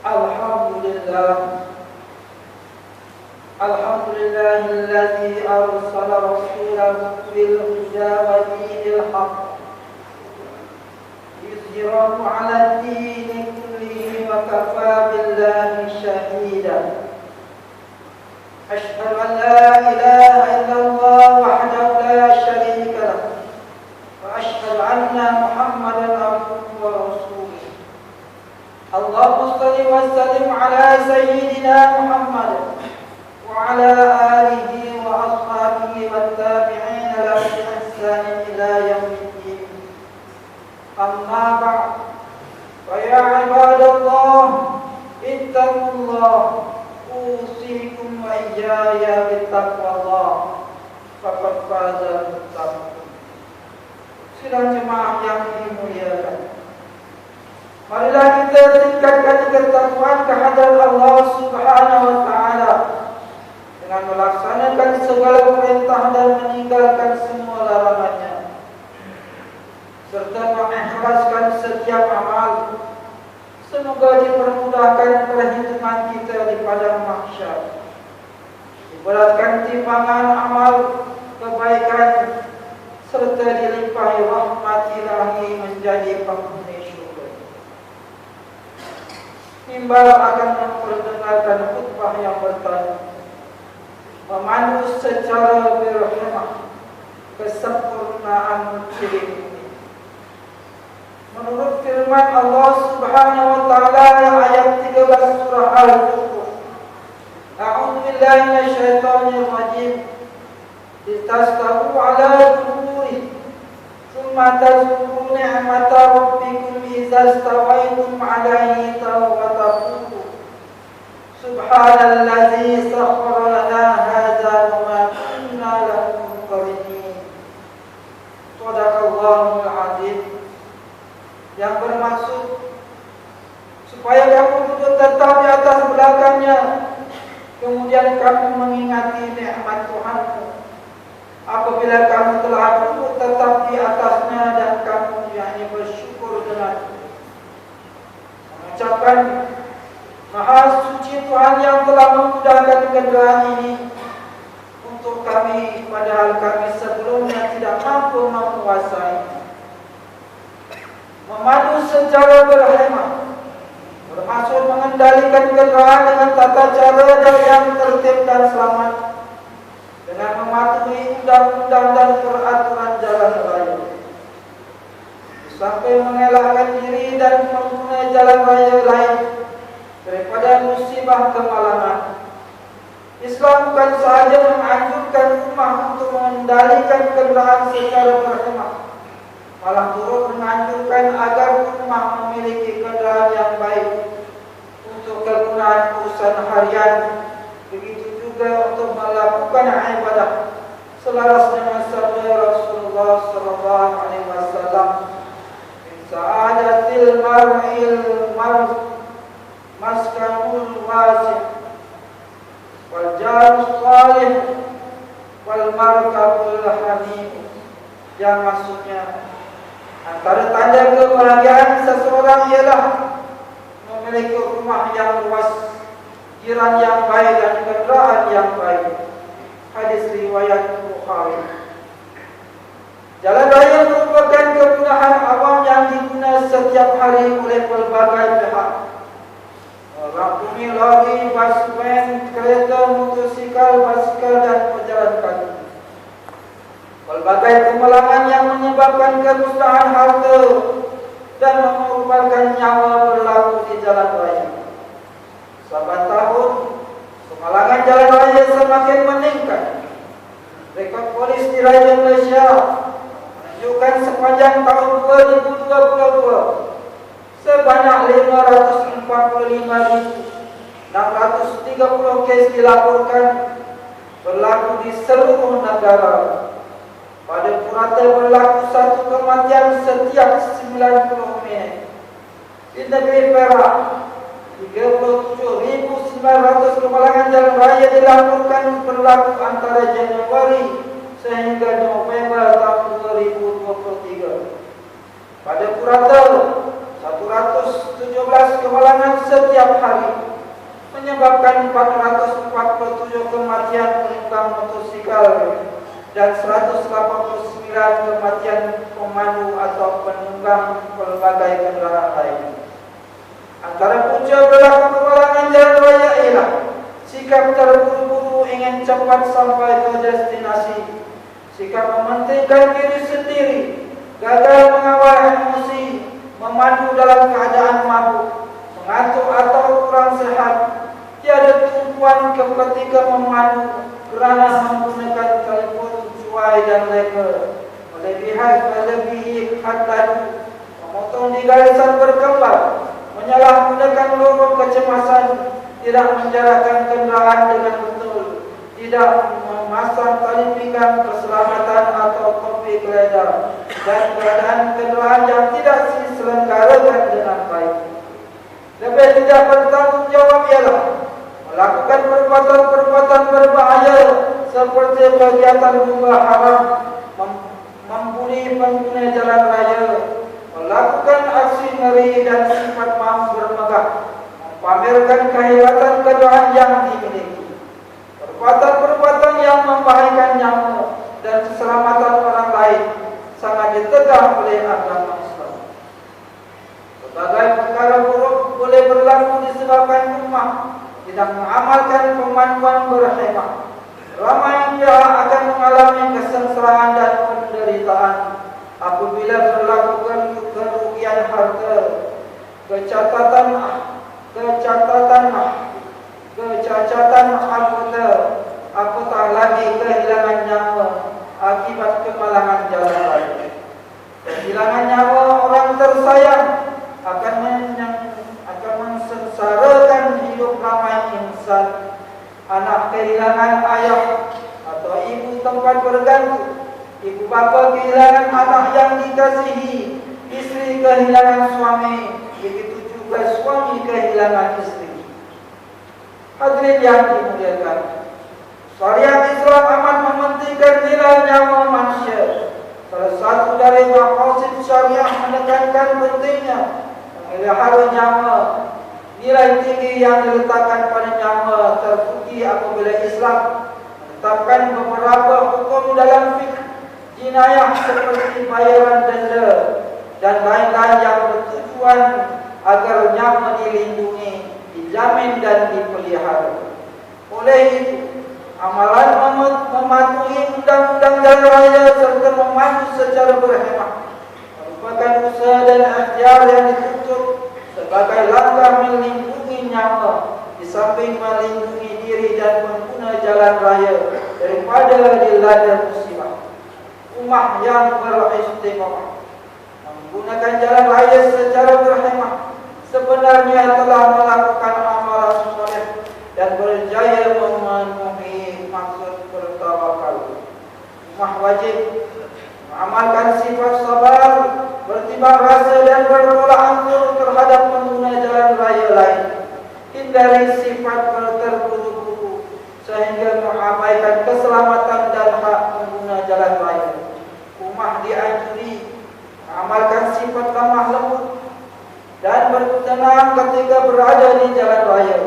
Alhamdulillah. Alhamdulillahilladzi arsala rasulahu bil huda wa dinil haqq yuzhirahu 'ala ad-dini kullihi wa kafaa billahi shahida. Asyhadu an la ilaha illallah wahdahu la syarika lahu wa asyhadu anna Muhammadan abduhu wa rasuluh. Allahumma shalli wa sallim 'ala sayyidina Muhammad وعلى آله وأصحابه والتابعين لهم بإحسان إلى يوم الدين. أما بعد فيا عباد الله اتقوا الله أوصيكم وإياي بتقوى الله فقد فاز المتقون. Sidang jemaah yang dimuliakan, marilah kita tingkatkan ketakwaan kehadirat Allah Subhanahu wa taala dengan melaksanakan segala perintah dan meninggalkan semua larangannya, serta mengikhlaskan setiap amal. Semoga dipermudahkan perhitungan kita di padang mahsyar, diberatkan timbangan amal kebaikan, serta dilimpahi rahmat ilahi menjadi penghuni syurga. Mimbar akan memperdengarkan khutbah yang bertajuk memandu secara berhikmah kesempurnaan ciri mukmin. Menurut firman Allah Subhanahu wa taala ayat 13 surah Al-Furqan, A'udzu billahi minasyaitonir rajim. Litastawu 'ala quburi thumma tazkuru ni'mata rabbikum idza stawaytum 'alaihi wa taqulu Subhanallazi sakhkhara lana hadza wa ma kunna lahu muqrinin. Shadaqallahul azim. Yang bermaksud supaya kamu duduk tetap di atas belakangnya, kemudian kamu mengingati nikmat Tuhanmu apabila kamu telah duduk tetap di atasnya, dan kamu yakni bersyukur dengan mengucapkan Maha suci Tuhan yang telah memudahkan kenderaan ini untuk kami, padahal kami sebelumnya tidak mampu menguasai. Memandu secara berhikmah bermaksud mengendalikan kenderaan dengan tata cara yang tertib dan selamat, dengan mematuhi undang-undang dan peraturan jalan raya, sampai mengelakkan diri dan pengguna jalan raya lain daripada musibah kemalangan. Islam bukan sahaja menganjurkan umat untuk mengendalikan kenderaan secara berhikmah, malah turut menganjurkan agar umat memiliki kenderaan yang baik untuk kegunaan urusan harian, begitu juga untuk melakukan ibadah selaras dengan sabda Rasulullah sallallahu alaihi wasallam, sa'adatil mar'il maskanul wasi' wal jarus salih wal markabul hamid. Yang maksudnya, antara tanda kebahagiaan seseorang ialah memiliki rumah yang luas, jiran yang baik, dan kenderaan yang baik. Hadis riwayat Bukhari. Jalan raya merupakan kegunaan awam yang digunakan setiap hari oleh pelbagai pihak. Rakumi, lori, busvan, kereta, motosikal, basikal, dan pejalan kaki. Pelbagai kemalangan yang menyebabkan kemusnahan harta dan mengorbankan nyawa berlaku di jalan raya. Saban tahun, kemalangan jalan raya semakin meningkat. Rekod polis di Raja Malaysia menunjukkan sepanjang tahun 2022 sebanyak 545.630 kes dilaporkan berlaku di seluruh negara. Pada purata berlaku satu kematian setiap 90 minit. Di negeri Perak, 37.900 kemalangan jalan raya dilaporkan berlaku antara Januari sehingga November tahun 2023. Pada purata 117 kehalangan setiap hari, menyebabkan 447 kematian penunggang motosikal dan 189 kematian pemandu atau penunggang pelbagai kendaraan lain. Antara punca berlaku kehalangan jalan raya ialah sikap terburu-buru ingin cepat sampai ke destinasi, sikap mementingkan diri sendiri, gagal mengawal emosi, memandu dalam keadaan mabuk, mengantuk atau kurang sehat, tiada tumpuan ketika memandu kerana menggunakan telefon cuai dan leka, melebihi had laju, memotong di garisan berkembang, menyalahgunakan lorong kecemasan, tidak menjalankan kenderaan dengan betul, tidak memasang tali pinggang keselamatan atau topi geledah, dan keadaan kenderaan yang tidak diselenggarakan dengan baik. Lebih tidak bertanggungjawab ialah melakukan perbuatan-perbuatan berbahaya seperti kegiatan bunga haram, membuli pengguna jalan raya, melakukan aksi ngeri dan sifat mahu bermegah, pamerkan kehebatan kenderaan yang dimiliki, perbuatan-perbuatan yang membahayakan nyawa dan keselamatan orang lain sangat ditegah oleh agama Islam. Berbagai perkara buruk boleh berlaku disebabkan umat tidak mengamalkan pemanduan berhemah. Ramai pihak akan mengalami kesengsaraan dan penderitaan apabila berlaku kerugian harta, kecacatan anggota, apatah lagi kehilangan nyawa akibat kemalangan jalan raya. Kehilangan nyawa orang tersayang akan mensengsarakan hidup ramai insan. Anak kehilangan ayah atau ibu tempat bergantung, ibu bapa kehilangan anak yang dikasihi, istri kehilangan suami, begitu juga suami kehilangan istri. Hadirin yang dimuliakan, syariat Islam amat mementingkan nilai nyawa manusia. Salah satu dari maqasid syariah menekankan pentingnya memelihara nyawa. Nilai tinggi yang diletakkan pada nyawa terbukti apabila Islam menetapkan beberapa hukum dalam fiqh jinayah seperti bayaran denda dan lain-lain yang bertujuan agar nyawa dilindungi, dijamin dan dipelihara. Oleh itu, amalan mematuhi undang-undang jalan raya serta memandu secara berhemah merupakan usaha dan ikhtiar yang dituntut sebagai langkah melindungi nyawa di samping melindungi diri dan pengguna jalan raya daripada dilanda musibah. Ummah yang beristiqamah menggunakan jalan raya secara berhemah sebenarnya telah melakukan amalan soleh dan berjaya memenuhi maksud bertawakal. Ummah wajib mengamalkan sifat sabar, bertimbang rasa dan bertolak ansur terhadap pengguna jalan raya lain, hindari sifat terburu-buru sehingga mengabaikan keselamatan dan hak pengguna jalan raya. Ummah dianjuri mengamalkan sifat lemah lembut dan bertenang ketika berada di jalan raya,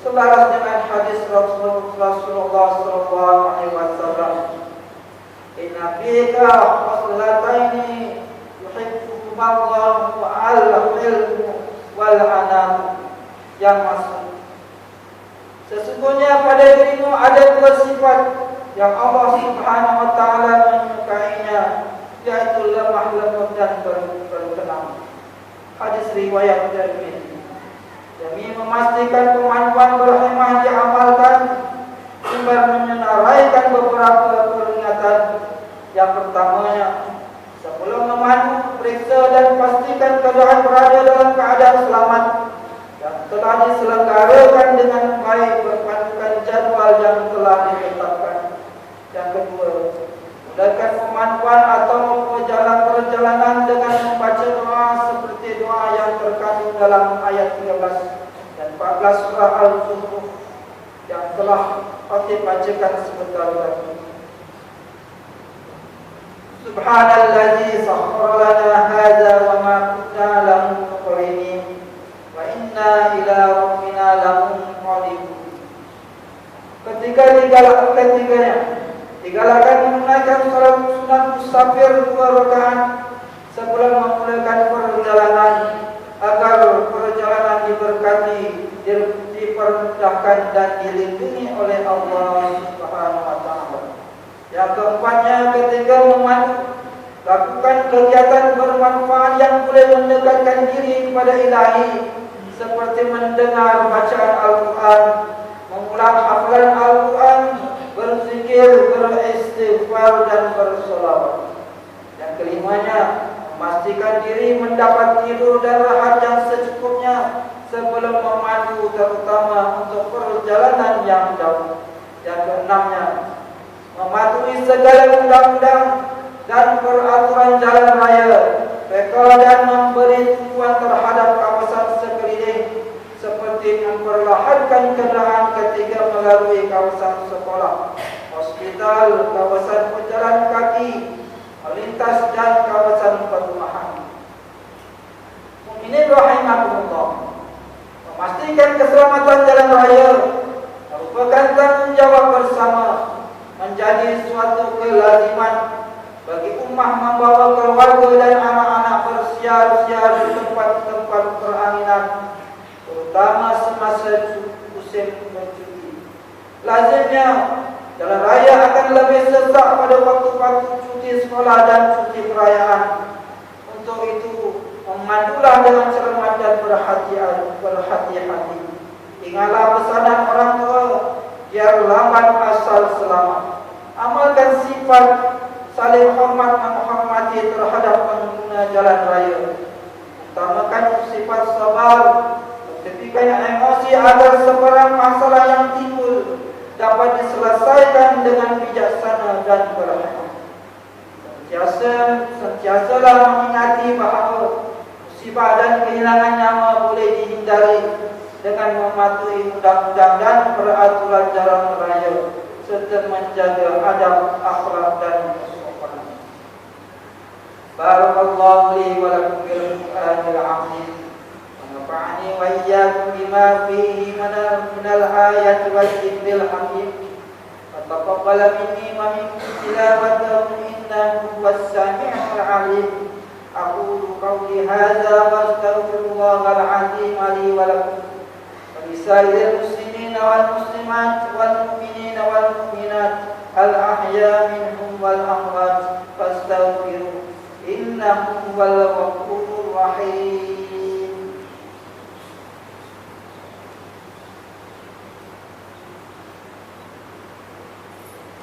selaras dengan hadis Rasulullah SAW. Inna fika khaslataini yuhibbuhumallahu al-ilmu wal anam, yang maksud sesungguhnya pada dirimu ada dua sifat yang Allah Subhanahu wa taala menyukainya, yaitu lemah lembut dan bertenang. Hadis riwayat Tirmidzi. Demi memastikan pemanduan berhemah diamalkan, sembari menyenaraikan beberapa peringatan. Yang pertamanya, sebelum memandu, periksa dan pastikan kenderaan berada dalam keadaan selamat yang telah diselenggarakan dengan baik berpandukan jadual yang telah ditetapkan. Yang kedua, mudahkan pemanduan atau perjalanan dengan membaca doa seperti doa yang terkandung dalam ayat 13 dan 14 surah Al-Zukhruf yang telah Khatib bacakan sebentar tadi. Subhanalladzi sakhkhara lana hadza wa ma kunna lahu inna ila rabbina lamunqalibun. Ketiganya digalakan menunaikan salat sunat musafir 2 rakaat sebelum memulakan perjalanan, agar perjalanan diberkati, dipermudahkan dan dilindungi oleh Allah Subhanahu wa taala. Yang keempatnya, ketika memandu, lakukan kegiatan bermanfaat yang boleh mendekatkan diri kepada Ilahi, seperti mendengar bacaan Al-Quran, mengulang hafalan Al-Quran, berzikir, beristighfar dan bersolawat. Yang kelimanya, memastikan diri mendapat tidur dan rehat yang secukupnya sebelum memandu, terutama untuk perjalanan yang jauh. Yang keenamnya, mematuhi segala undang-undang dan peraturan jalan raya, bekal dan memberi tumpuan terhadap kawasan sekeliling, seperti memperlahankan kendaraan ketika melalui kawasan sekolah, hospital, kawasan pejalan kaki, melintas dan kawasan perumahan. Mukminin rahimakumullah, memastikan keselamatan jalan raya merupakan tanggung jawab bersama, menjadi suatu kelaziman bagi ummah membawa keluarga dan anak-anak bersiar-siar di tempat-tempat peranginan, terutama semasa musim bercuti. Lazimnya jalan raya akan lebih sesak pada waktu-waktu cuti sekolah dan cuti perayaan. Untuk itu, memandulah dengan cermat dan berhati-hati. Ingatlah pesanan orang tua, biar lambat asal selamat. Amalkan sifat saling hormat menghormati terhadap pengguna jalan raya. Utamakan sifat sabar, menghentikan emosi agar sebarang masalah yang timbul dapat diselesaikan dengan bijaksana dan berhikmat. Sentiasalah mengingati bahawa musibah dan kehilangan nyawa boleh dihindari dengan mematuhi undang-undang dan peraturan jalan raya, serta menjaga adab, akhlak dan kesopanan. Barakallahu li wa lakum bil Qur'anil 'azim. Nafa'ani wa iyyakum bima fihi minal ayati wal dhikril hakim. Taqabbal minni wa minkum tilawatahu innahu was-sami'ul 'alim. Aqulu qawli hadza wa astaghfirullahal 'azim li wa lakum wa lisa'iril muslimina wal muslimat wal mu'minina wal mu'minat al-ahya minhum wal amwat fastaghfiruh innahu huwal ghafurur rahim.